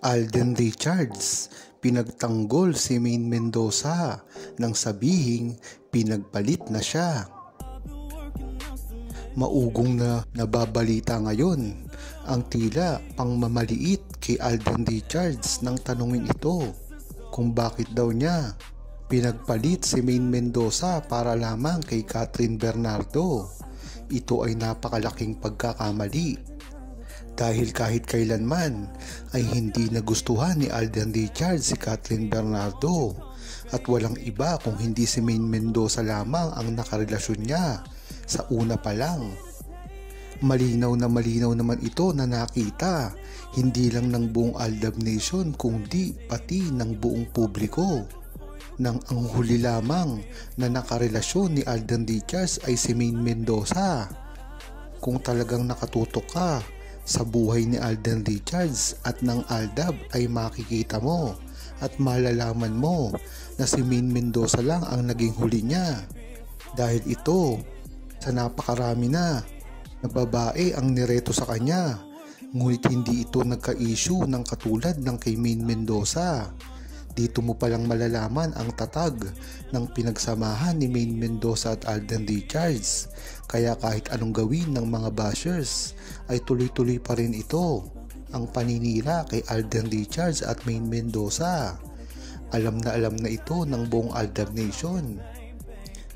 Alden Richards, pinagtanggol si Maine Mendoza nang sabihing pinagpalit na siya. Maugong na nababalita ngayon ang tila pangmamaliit kay Alden Richards nang tanungin ito kung bakit daw niya pinagpalit si Maine Mendoza para lamang kay Kathryn Bernardo. Ito ay napakalaking pagkakamali. Dahil kahit kailanman ay hindi nagustuhan ni Alden Richards si Kathryn Bernardo at walang iba kung hindi si Maine Mendoza lamang ang nakarelasyon niya sa una pa lang. Malinaw naman ito na nakita hindi lang ng buong Aldab Nation kundi pati ng buong publiko nang ang huli lamang na nakarelasyon ni Alden Richards ay si Maine Mendoza. Kung talagang nakatutok ka sa buhay ni Alden Richards at ng Aldab ay makikita mo at malalaman mo na si Maine Mendoza lang ang naging huli niya. Dahil ito sa napakarami na babae ang nireto sa kanya, ngunit hindi ito nagka-issue ng katulad ng kay Maine Mendoza. Dito mo palang malalaman ang tatag ng pinagsamahan ni Maine Mendoza at Alden Richards. Kaya kahit anong gawin ng mga bashers ay tuloy-tuloy pa rin ito ang paninira kay Alden Richards at Maine Mendoza. Alam na ito ng buong Aldab Nation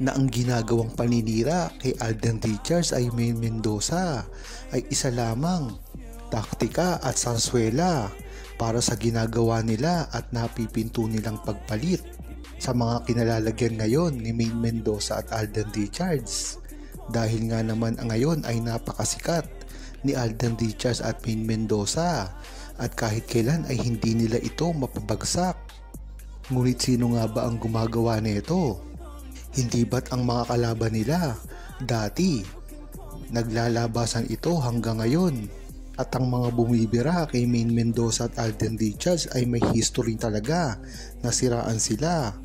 na ang ginagawang paninira kay Alden Richards ay Maine Mendoza ay isa lamang taktika at sarswela para sa ginagawa nila at napipinto nilang pagpalit sa mga kinalalagyan ngayon ni Maine Mendoza at Alden Richards. Dahil nga naman ngayon ay napakasikat ni Alden Richards at Maine Mendoza at kahit kailan ay hindi nila ito mapabagsak. Ngunit sino nga ba ang gumagawa nito? Hindi ba't ang mga kalaban nila dati naglalabasan ito hanggang ngayon? At ang mga bumibira kay Maine Mendoza at Alden Richards ay may history talaga na siraan sila.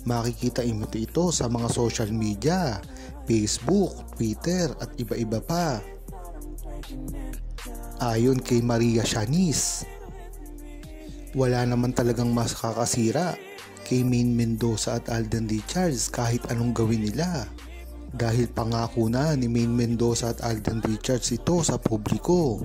Makikita mo ito sa mga social media, Facebook, Twitter at iba-iba pa. Ayon kay Maria Shanice, wala naman talagang mas kakasira kay Maine Mendoza at Alden Richards kahit anong gawin nila. Dahil pangako na ni Maine Mendoza at Alden Richards ito sa publiko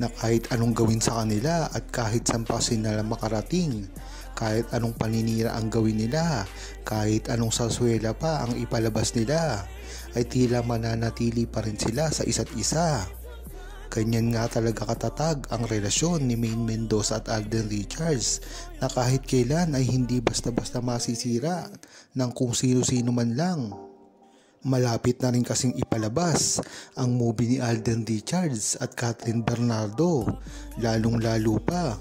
na kahit anong gawin sa kanila at kahit saan pa sila makarating, kahit anong paninira ang gawin nila, kahit anong saswela pa ang ipalabas nila, ay tila mananatili pa rin sila sa isa't isa. Ganyan nga talaga katatag ang relasyon ni Maine Mendoza at Alden Richards na kahit kailan ay hindi basta-basta masisira ng kung sino-sino man lang. Malapit na rin kasing ipalabas ang movie ni Alden Richards at Kathryn Bernardo. Lalong-lalo pa,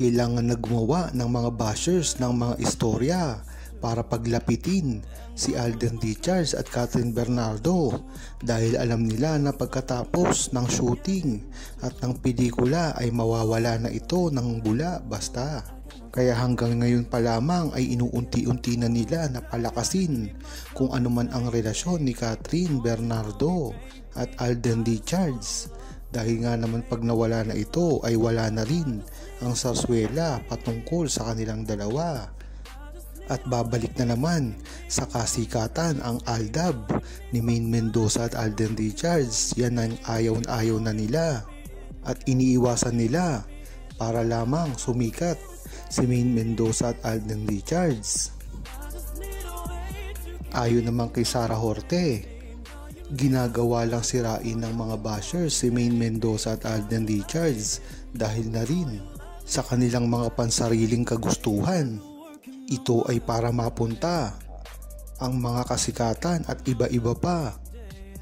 kailangan na gumawa ng mga bashers ng mga istorya para paglapitin si Alden Richards at Kathryn Bernardo dahil alam nila na pagkatapos ng shooting at ng pelikula ay mawawala na ito ng bula basta. Kaya hanggang ngayon pa lamang ay inuunti-unti na nila na palakasin kung ano man ang relasyon ni Kathryn Bernardo at Alden Richards. Dahil nga naman pag nawala na ito ay wala na rin ang sarswela patungkol sa kanilang dalawa. At babalik na naman sa kasikatan ang Aldab ni Maine Mendoza at Alden Richards. Yan ang ayaw na nila at iniiwasan nila para lamang sumikat si Maine Mendoza at Alden Richards. Ayon naman kay Sara Horte, ginagawa lang sirain ng mga bashers si Maine Mendoza at Alden Richards dahil na rin sa kanilang mga pansariling kagustuhan. Ito ay para mapunta ang mga kasikatan at iba-iba pa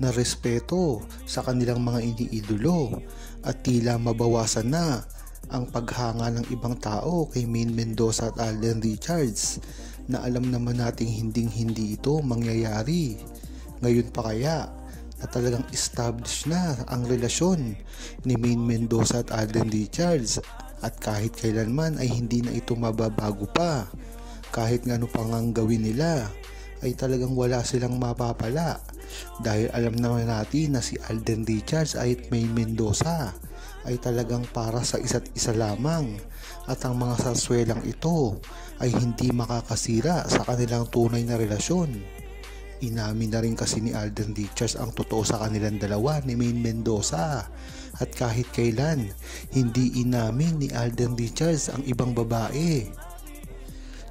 na respeto sa kanilang mga iniidolo at tila mabawasan na ang paghanga ng ibang tao kay Maine Mendoza at Alden Richards na alam naman nating hindi ito mangyayari. Ngayon pa kaya na talagang established na ang relasyon ni Maine Mendoza at Alden Richards at kahit kailanman ay hindi na ito mababago pa. Kahit nga ano pang ang gawin nila ay talagang wala silang mapapala dahil alam naman natin na si Alden Richards ay Maine Mendoza ay talagang para sa isa't isa lamang at ang mga saswelang ito ay hindi makakasira sa kanilang tunay na relasyon. Inamin na rin kasi ni Alden Richards ang totoo sa kanilang dalawa ni Maine Mendoza at kahit kailan hindi inamin ni Alden Richards ang ibang babae.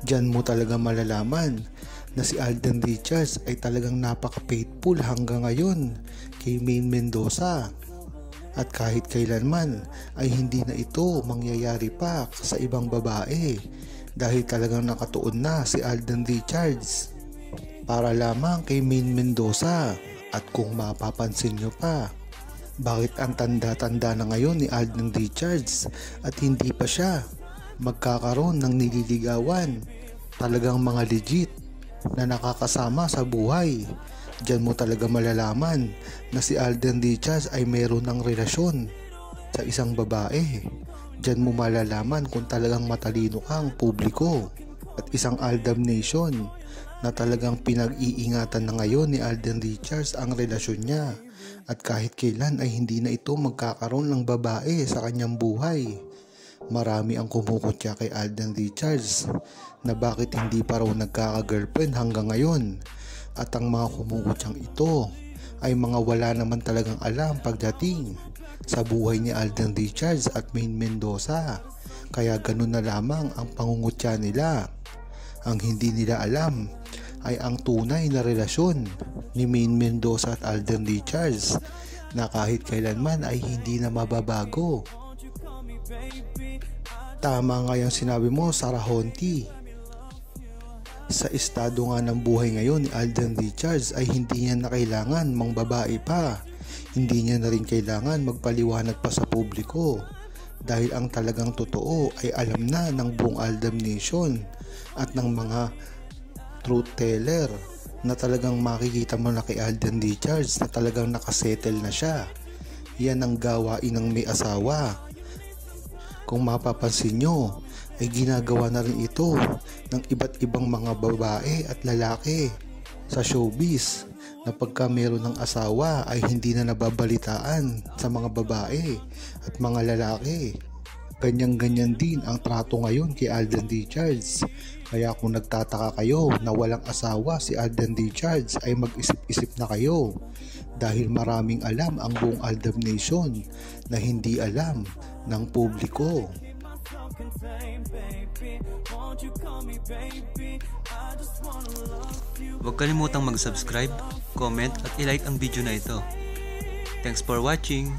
Diyan mo talaga malalaman na si Alden Richards ay talagang napaka-faithful hanggang ngayon kay Maine Mendoza at kahit kailanman ay hindi na ito mangyayari pa sa ibang babae dahil talagang nakatuon na si Alden Richards para lamang kay Maine Mendoza. At kung mapapansin nyo pa, bakit ang tanda-tanda na ngayon ni Alden Richards at hindi pa siya magkakaroon ng nililigawan, talagang mga legit na nakakasama sa buhay? Diyan mo talaga malalaman na si Alden Richards ay mayroon ng relasyon sa isang babae. Diyan mo malalaman kung talagang matalino kang publiko at isang Aldam Nation na talagang pinag-iingatan na ngayon ni Alden Richards ang relasyon niya at kahit kailan ay hindi na ito magkakaroon ng babae sa kanyang buhay. Marami ang kumukutya kay Alden Richards na bakit hindi pa raw nagkaka-girlfriend hanggang ngayon at ang mga kumukutyang ito ay mga wala naman talagang alam pagdating sa buhay ni Alden Richards at Maine Mendoza, kaya ganun na lamang ang pangungutya nila. Ang hindi nila alam ay ang tunay na relasyon ni Maine Mendoza at Alden Richards na kahit kailanman ay hindi na mababago. Tama nga yung sinabi mo, Sarah Honti. Sa estado nga ng buhay ngayon ni Alden Richards ay hindi niya na kailangan mangbabae pa. Hindi niya na rin kailangan magpaliwanag pa sa publiko dahil ang talagang totoo ay alam na ng buong Aldam Nation at ng mga truth teller na talagang makikita mo na kay Alden Richards na talagang nakasettle na siya. Yan ang gawain ng may asawa. Kung mapapansin nyo ay ginagawa na rin ito ng iba't ibang mga babae at lalaki sa showbiz na pagka meron ng asawa ay hindi na nababalitaan sa mga babae at mga lalaki. Ganyan-ganyan din ang trato ngayon kay Alden Richards. Kaya kung nagtataka kayo na walang asawa si Alden Richards ay mag-isip-isip na kayo dahil maraming alam ang buong Aldam Nation na hindi alam ng publiko. Huwag kalimutang mag-subscribe, comment at i-like ang video na ito. Thanks for watching!